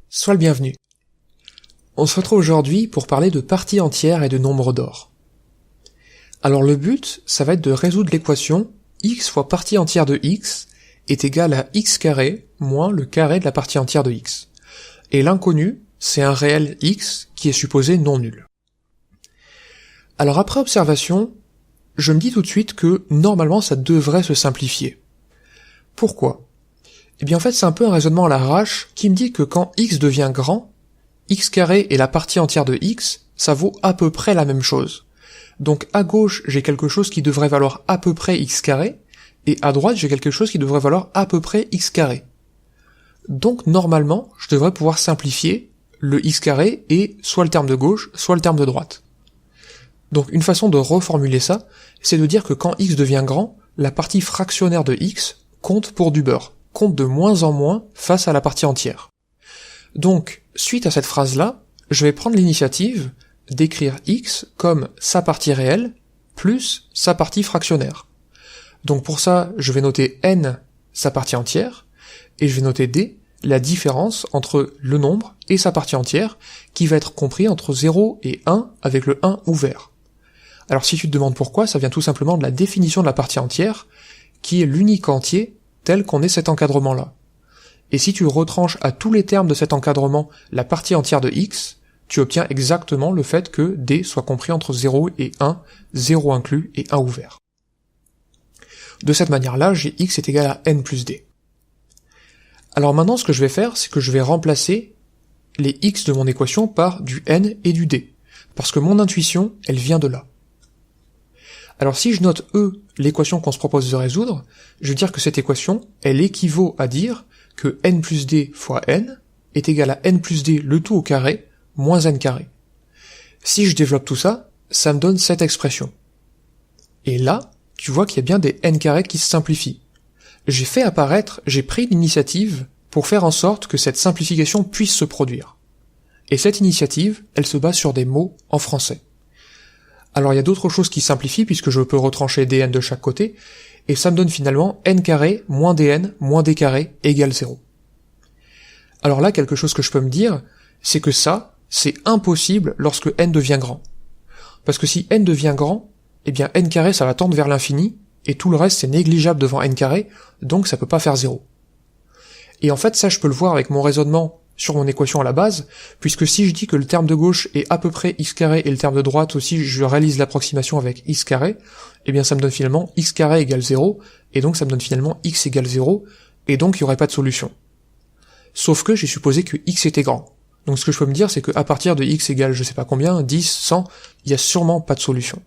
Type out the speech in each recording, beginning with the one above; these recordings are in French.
Sois le bienvenu. On se retrouve aujourd'hui pour parler de parties entières et de nombres d'or. Alors le but, ça va être de résoudre l'équation x fois partie entière de x est égal à x carré moins le carré de la partie entière de x. Et l'inconnu, c'est un réel x qui est supposé non nul. Alors après observation, je me dis tout de suite que normalement ça devrait se simplifier. Pourquoi ? Eh bien en fait c'est un peu un raisonnement à l'arrache qui me dit que quand x devient grand, x carré et la partie entière de x, ça vaut à peu près la même chose. Donc à gauche j'ai quelque chose qui devrait valoir à peu près x carré, et à droite j'ai quelque chose qui devrait valoir à peu près x carré. Donc normalement je devrais pouvoir simplifier le x carré et soit le terme de gauche, soit le terme de droite. Donc une façon de reformuler ça, c'est de dire que quand x devient grand, la partie fractionnaire de x compte pour du beurre, compte de moins en moins face à la partie entière. Donc, suite à cette phrase-là, je vais prendre l'initiative d'écrire x comme sa partie réelle plus sa partie fractionnaire. Donc pour ça, je vais noter n sa partie entière, et je vais noter d la différence entre le nombre et sa partie entière, qui va être compris entre 0 et 1 avec le 1 ouvert. Alors si tu te demandes pourquoi, ça vient tout simplement de la définition de la partie entière, qui est l'unique entier tel qu'on ait cet encadrement-là. Et si tu retranches à tous les termes de cet encadrement la partie entière de x, tu obtiens exactement le fait que d soit compris entre 0 et 1, 0 inclus et 1 ouvert. De cette manière-là, j'ai x est égal à n plus d. Alors maintenant, ce que je vais faire, c'est que je vais remplacer les x de mon équation par du n et du d, parce que mon intuition, elle vient de là. Alors si je note E, l'équation qu'on se propose de résoudre, je veux dire que cette équation, elle équivaut à dire que n plus d fois n est égal à n plus d le tout au carré moins n carré. Si je développe tout ça, ça me donne cette expression. Et là, tu vois qu'il y a bien des n carrés qui se simplifient. J'ai pris l'initiative pour faire en sorte que cette simplification puisse se produire. Et cette initiative, elle se base sur des mots en français. Alors il y a d'autres choses qui simplifient puisque je peux retrancher dn de chaque côté, et ça me donne finalement n carré moins dn moins d carré égale 0. Alors là, quelque chose que je peux me dire, c'est que ça, c'est impossible lorsque n devient grand. Parce que si n devient grand, eh bien n carré ça va tendre vers l'infini, et tout le reste c'est négligeable devant n carré, donc ça peut pas faire 0. Et en fait ça je peux le voir avec mon raisonnement sur mon équation à la base, puisque si je dis que le terme de gauche est à peu près x carré et le terme de droite aussi, je réalise l'approximation avec x carré, eh bien ça me donne finalement x carré égale 0, et donc ça me donne finalement x égale 0, et donc il n'y aurait pas de solution. Sauf que j'ai supposé que x était grand. Donc ce que je peux me dire, c'est qu'à partir de x égale je sais pas combien, 10, 100, il y a sûrement pas de solution.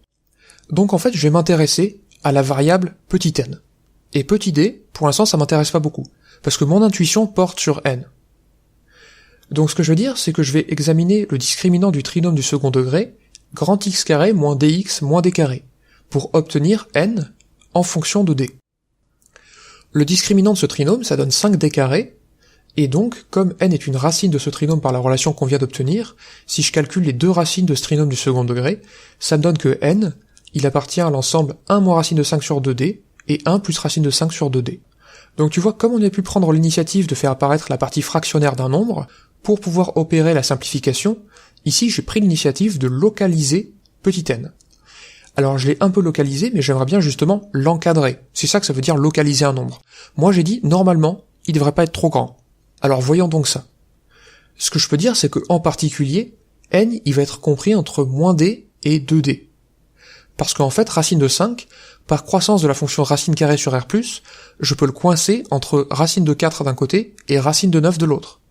Donc en fait je vais m'intéresser à la variable petit n. Et petit d, pour l'instant ça m'intéresse pas beaucoup, parce que mon intuition porte sur n. Donc ce que je veux dire, c'est que je vais examiner le discriminant du trinôme du second degré, grand x carré moins dx moins d carré, pour obtenir n en fonction de d. Le discriminant de ce trinôme, ça donne 5d carré, et donc, comme n est une racine de ce trinôme par la relation qu'on vient d'obtenir, si je calcule les deux racines de ce trinôme du second degré, ça me donne que n, il appartient à l'ensemble 1 moins racine de 5 sur 2d, et 1 plus racine de 5 sur 2d. Donc tu vois, comme on a pu prendre l'initiative de faire apparaître la partie fractionnaire d'un nombre, pour pouvoir opérer la simplification, ici j'ai pris l'initiative de localiser petit n. Alors je l'ai un peu localisé, mais j'aimerais bien justement l'encadrer. C'est ça que ça veut dire localiser un nombre. Moi j'ai dit, normalement, il devrait pas être trop grand. Alors voyons donc ça. Ce que je peux dire, c'est que en particulier, n, il va être compris entre moins d et 2d. Parce qu'en fait, racine de 5, par croissance de la fonction racine carrée sur r+, je peux le coincer entre racine de 4 d'un côté et racine de 9 de l'autre.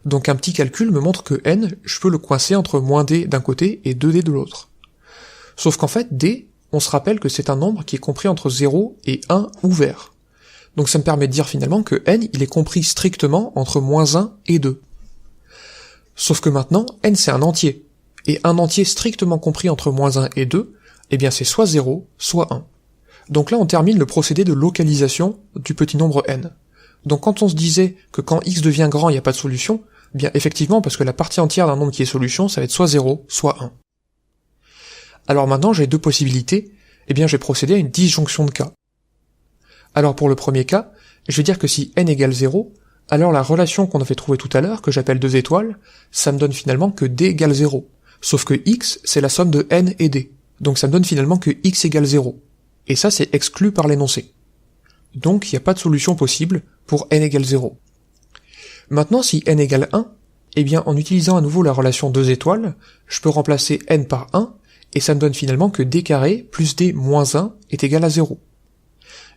Donc un petit calcul me montre que n, je peux le coincer entre moins d d'un côté et 2d de l'autre. Sauf qu'en fait, d, on se rappelle que c'est un nombre qui est compris entre 0 et 1 ouvert. Donc ça me permet de dire finalement que n, il est compris strictement entre moins 1 et 2. Sauf que maintenant, n c'est un entier. Et un entier strictement compris entre moins 1 et 2, eh bien c'est soit 0, soit 1. Donc là on termine le procédé de localisation du petit nombre n. Donc quand on se disait que quand x devient grand il n'y a pas de solution, eh bien effectivement parce que la partie entière d'un nombre qui est solution, ça va être soit 0, soit 1. Alors maintenant j'ai deux possibilités, eh bien je vais procéder à une disjonction de cas. Alors pour le premier cas, je vais dire que si n égale 0, alors la relation qu'on avait trouvée tout à l'heure, que j'appelle 2 étoiles, ça me donne finalement que d égale 0. Sauf que x, c'est la somme de n et d. Donc ça me donne finalement que x égale 0. Et ça, c'est exclu par l'énoncé. Donc il n'y a pas de solution possible pour n égale 0. Maintenant, si n égale 1, eh bien en utilisant à nouveau la relation 2 étoiles, je peux remplacer n par 1, et ça me donne finalement que d carré plus d moins 1 est égal à 0.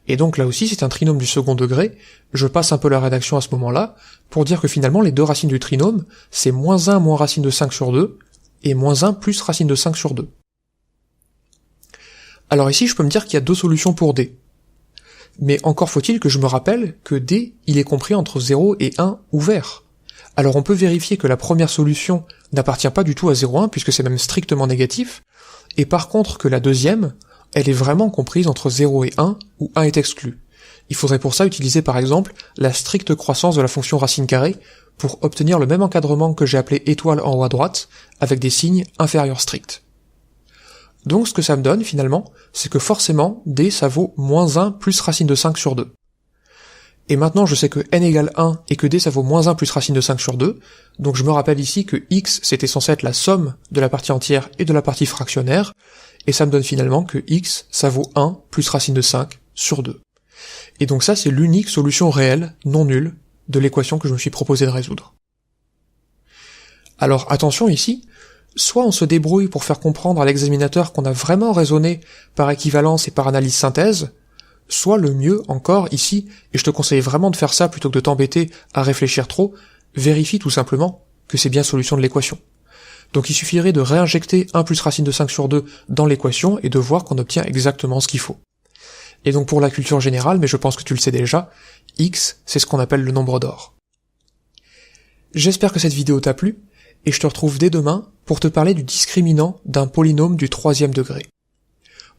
Et donc là aussi, c'est un trinôme du second degré, je passe un peu la rédaction à ce moment-là, pour dire que finalement les deux racines du trinôme, c'est moins 1 moins racine de 5 sur 2, et moins 1 plus racine de 5 sur 2. Alors ici, je peux me dire qu'il y a deux solutions pour d. Mais encore faut-il que je me rappelle que d, il est compris entre 0 et 1 ouvert. Alors on peut vérifier que la première solution n'appartient pas du tout à 0,1 puisque c'est même strictement négatif, et par contre que la deuxième, elle est vraiment comprise entre 0 et 1, où 1 est exclu. Il faudrait pour ça utiliser par exemple la stricte croissance de la fonction racine carrée pour obtenir le même encadrement que j'ai appelé étoile en haut à droite, avec des signes inférieurs stricts. Donc ce que ça me donne finalement, c'est que forcément d ça vaut moins 1 plus racine de 5 sur 2. Et maintenant je sais que n égale 1 et que d ça vaut moins 1 plus racine de 5 sur 2, donc je me rappelle ici que x c'était censé être la somme de la partie entière et de la partie fractionnaire, et ça me donne finalement que x ça vaut 1 plus racine de 5 sur 2. Et donc ça c'est l'unique solution réelle, non nulle, de l'équation que je me suis proposé de résoudre. Alors attention ici, soit on se débrouille pour faire comprendre à l'examinateur qu'on a vraiment raisonné par équivalence et par analyse synthèse, soit le mieux encore ici, et je te conseille vraiment de faire ça plutôt que de t'embêter à réfléchir trop, vérifie tout simplement que c'est bien solution de l'équation. Donc il suffirait de réinjecter 1 plus racine de 5 sur 2 dans l'équation et de voir qu'on obtient exactement ce qu'il faut. Et donc pour la culture générale, mais je pense que tu le sais déjà, x c'est ce qu'on appelle le nombre d'or. J'espère que cette vidéo t'a plu, et je te retrouve dès demain pour te parler du discriminant d'un polynôme du 3e degré.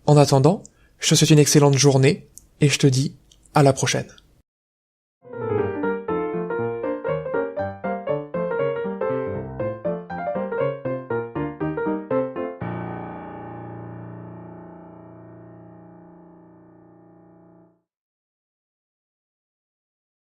En attendant, je te souhaite une excellente journée, et je te dis à la prochaine.